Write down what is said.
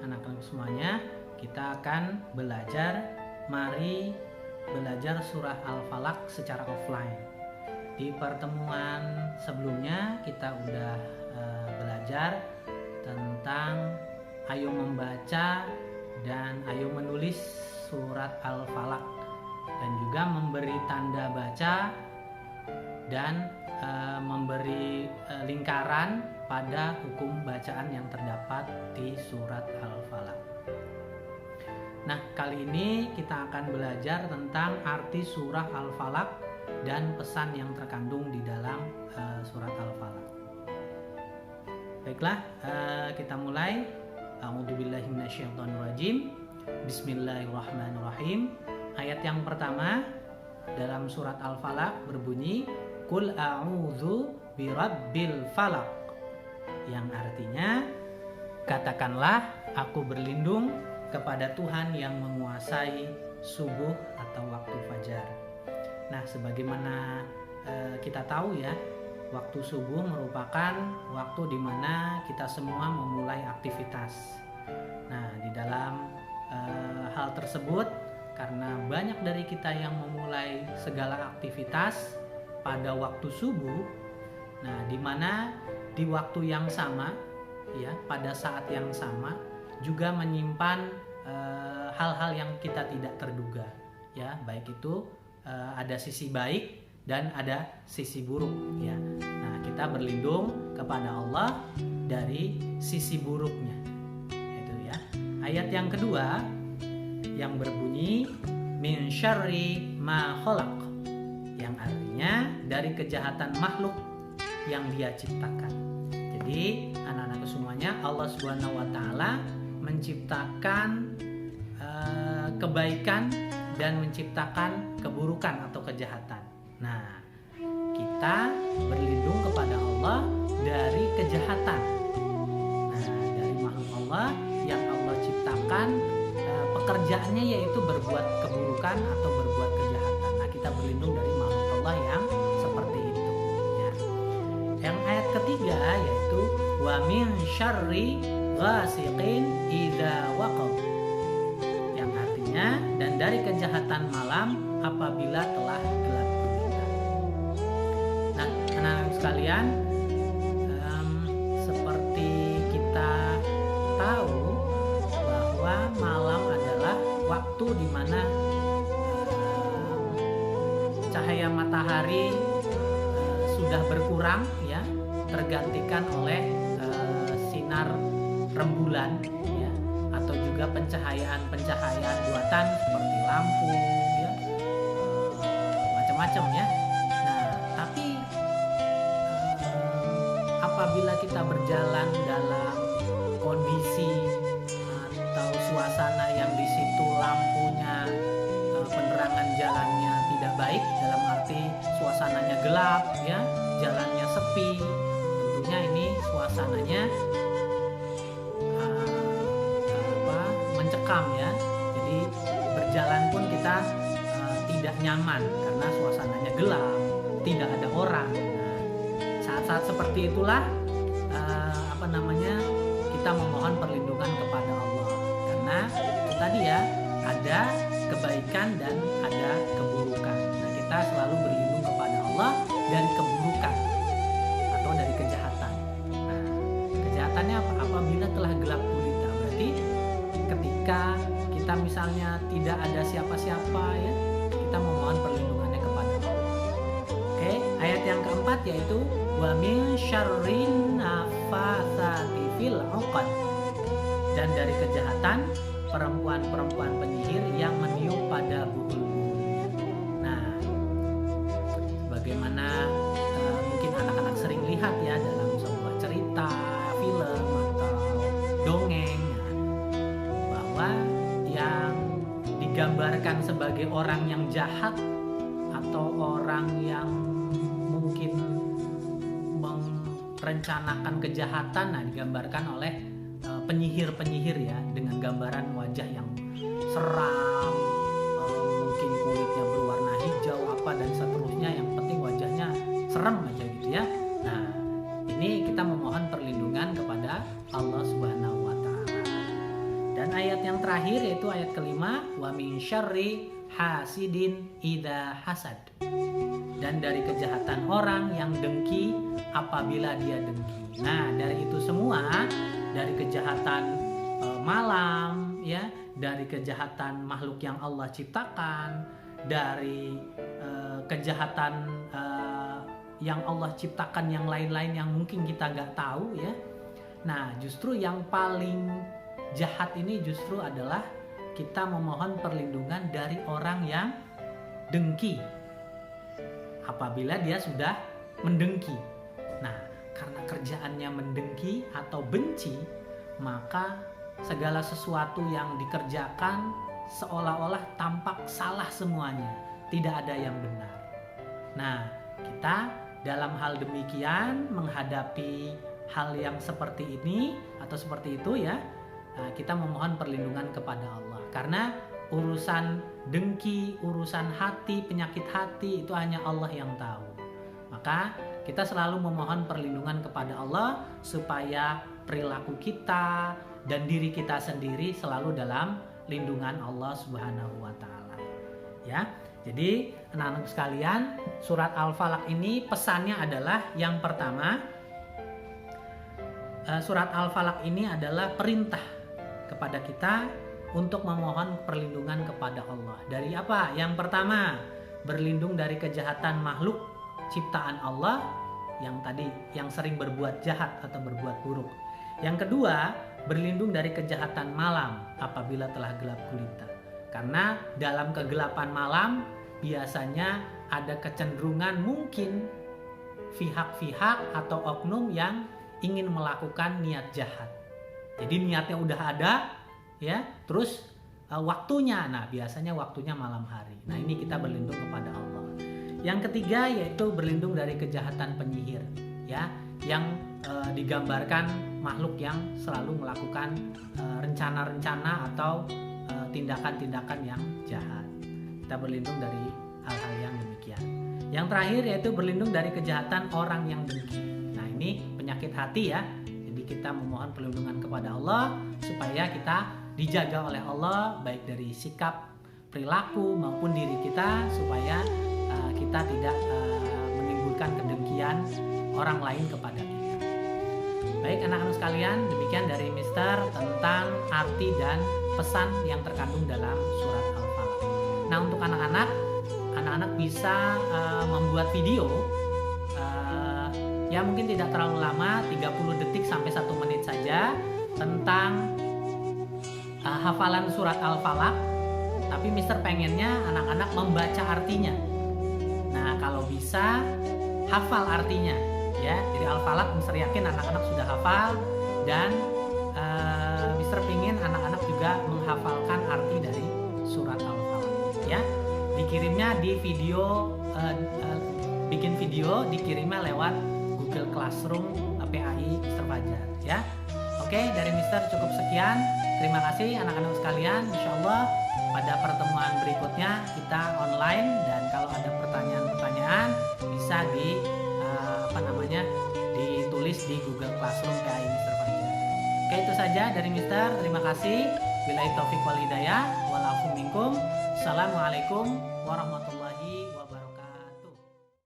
anak-anak semuanya, kita akan mari belajar surah Al-Falaq secara offline. Di pertemuan sebelumnya kita udah belajar tentang ayo membaca dan ayo menulis surat Al-Falaq, dan juga memberi tanda baca dan memberi lingkaran pada hukum bacaan yang terdapat di surat Al-Falaq. Nah, kali ini kita akan belajar tentang arti surah Al-Falaq dan pesan yang terkandung di dalam surat Al-Falaq. Baiklah, kita mulai. A'udzubillahi minasyaitonirrajim. Bismillahirrahmanirrahim. Ayat yang pertama dalam surat Al-Falaq berbunyi Qul a'udzu birabbil falaq, yang artinya katakanlah aku berlindung kepada Tuhan yang menguasai subuh atau waktu fajar. Nah, sebagaimana kita tahu ya, waktu subuh merupakan waktu di mana kita semua memulai aktivitas. Nah, di dalam hal tersebut, karena banyak dari kita yang memulai segala aktivitas pada waktu subuh, nah di mana di waktu yang sama ya, pada saat yang sama juga menyimpan hal-hal yang kita tidak terduga ya, baik itu ada sisi baik dan ada sisi buruk ya. Nah, kita berlindung kepada Allah dari sisi buruknya. Itu ya. Ayat yang kedua yang berbunyi min syarri ma khalaq, yang artinya dari kejahatan makhluk yang Dia ciptakan. Jadi, anak-anak semuanya, Allah Subhanahu wa taala menciptakan kebaikan dan menciptakan keburukan atau kejahatan. Nah, kita berlindung kepada Allah dari kejahatan. Nah, dari makhluk Allah yang Allah ciptakan, pekerjaannya yaitu berbuat keburukan atau berbuat kejahatan. Nah, kita berlindung dari makhluk Allah yang seperti itu ya. Yang ayat ketiga yaitu wa min syarri ghasiqin idza waqab, yang artinya dan dari kejahatan malam apabila telah gelap gulita. Nah, anak-anak sekalian, seperti kita tahu bahwa malam adalah waktu di mana cahaya matahari sudah berkurang ya, tergantikan oleh sinar rembulan ya, atau juga pencahayaan buatan seperti lampu ya, macam-macam ya. Nah, tapi apabila kita berjalan dalam kondisi atau suasana yang di situ lampunya, penerangan jalannya tidak baik, dalam arti suasananya gelap ya, jalannya sepi, tentunya ini suasananya mencekam ya. Jadi berjalan pun kita tidak nyaman karena suasananya gelap, tidak ada orang. Nah, saat-saat seperti itulah kita memohon perlindungan kepada Allah, karena itu tadi ya, ada kebaikan dan ada keburukan. Nah, kita selalu berlindung kepada Allah dari keburukan atau dari kejahatan. Nah, kejahatannya apabila telah gelap gulita, berarti ketika kita misalnya tidak ada siapa-siapa ya, kita memohon perlindungannya kepada Allah. Oke, ayat yang keempat yaitu wa min syarrin nafatsati fil 'uqad, dan dari kejahatan perempuan-perempuan penyihir yang meniup pada buhul-buhulnya. Nah, sebagaimana mungkin anak-anak sering lihat ya dalam sebuah cerita, film atau dongeng, bahwa yang digambarkan sebagai orang yang jahat atau orang yang mungkin merencanakan kejahatan, nah digambarkan oleh penyihir-penyihir ya, dengan gambaran wajah yang seram, mungkin kulitnya berwarna hijau apa dan seterusnya, yang penting wajahnya serem aja gitu ya. Nah, ini kita memohon perlindungan kepada Allah Subhanahu wa taala. ayat yang terakhir yaitu ayat kelima, wa min syarri hasidin idza hasad. Dan dari kejahatan orang yang dengki apabila dia dengki. Nah, dari itu semua, dari kejahatan malam ya, dari kejahatan makhluk yang Allah ciptakan, dari kejahatan yang Allah ciptakan yang lain-lain yang mungkin kita nggak tahu ya. Nah, justru yang paling jahat ini justru adalah kita memohon perlindungan dari orang yang dengki apabila dia sudah mendengki. Nah, karena kerjaannya mendengki atau benci, maka segala sesuatu yang dikerjakan seolah-olah tampak salah semuanya, tidak ada yang benar. Nah, kita dalam hal demikian menghadapi hal yang seperti ini atau seperti itu ya, kita memohon perlindungan kepada Allah. Karena urusan dengki, urusan hati, penyakit hati itu hanya Allah yang tahu. Maka kita selalu memohon perlindungan kepada Allah supaya perilaku kita dan diri kita sendiri selalu dalam lindungan Allah Subhanahu wa taala. Ya. Jadi, anak-anak sekalian, surat Al-Falaq ini pesannya adalah yang pertama, surat Al-Falaq ini adalah perintah kepada kita untuk memohon perlindungan kepada Allah. Dari apa? Yang pertama, berlindung dari kejahatan makhluk ciptaan Allah yang sering berbuat jahat atau berbuat buruk. Yang kedua, berlindung dari kejahatan malam apabila telah gelap gulita. Karena dalam kegelapan malam biasanya ada kecenderungan mungkin pihak-pihak atau oknum yang ingin melakukan niat jahat. Jadi niatnya udah ada ya, terus waktunya, nah biasanya waktunya malam hari. Nah, ini kita berlindung kepada Allah. Yang ketiga yaitu berlindung dari kejahatan penyihir ya, yang digambarkan makhluk yang selalu melakukan rencana-rencana atau tindakan-tindakan yang jahat. Kita berlindung dari hal-hal yang demikian. Yang terakhir yaitu berlindung dari kejahatan orang yang dengki. Nah, ini penyakit hati ya. Jadi kita memohon perlindungan kepada Allah supaya kita dijaga oleh Allah baik dari sikap, perilaku maupun diri kita, supaya kita tidak menimbulkan kedengkian orang lain kepada kita. Baik anak-anak sekalian, demikian dari Mister tentang arti dan pesan yang terkandung dalam surat Al-Falaq. Nah, untuk anak-anak bisa membuat video ya mungkin tidak terlalu lama, 30 detik sampai 1 menit saja, tentang hafalan surat Al-Falaq. Tapi Mister pengennya anak-anak membaca artinya. Nah, kalau bisa hafal artinya ya. Jadi Al-Falaq Mister yakin anak-anak sudah hafal, dan Mister pengen anak-anak juga menghafalkan arti dari surat Al-Falaq ya. Dikirimnya di video, bikin video dikirimnya lewat Google Classroom PAI Mister Fajar ya. Oke, dari Mister cukup sekian. Terima kasih anak-anak sekalian. Insyaallah pada pertemuan berikutnya kita online, dan kalau ada pertanyaan-pertanyaan bisa ditulis di Google Classroom PAI Mister Fajar. Oke, itu saja dari Mister. Terima kasih. Billahi taufik wal hidayah. Wal afu minkum. Assalamualaikum warahmatullahi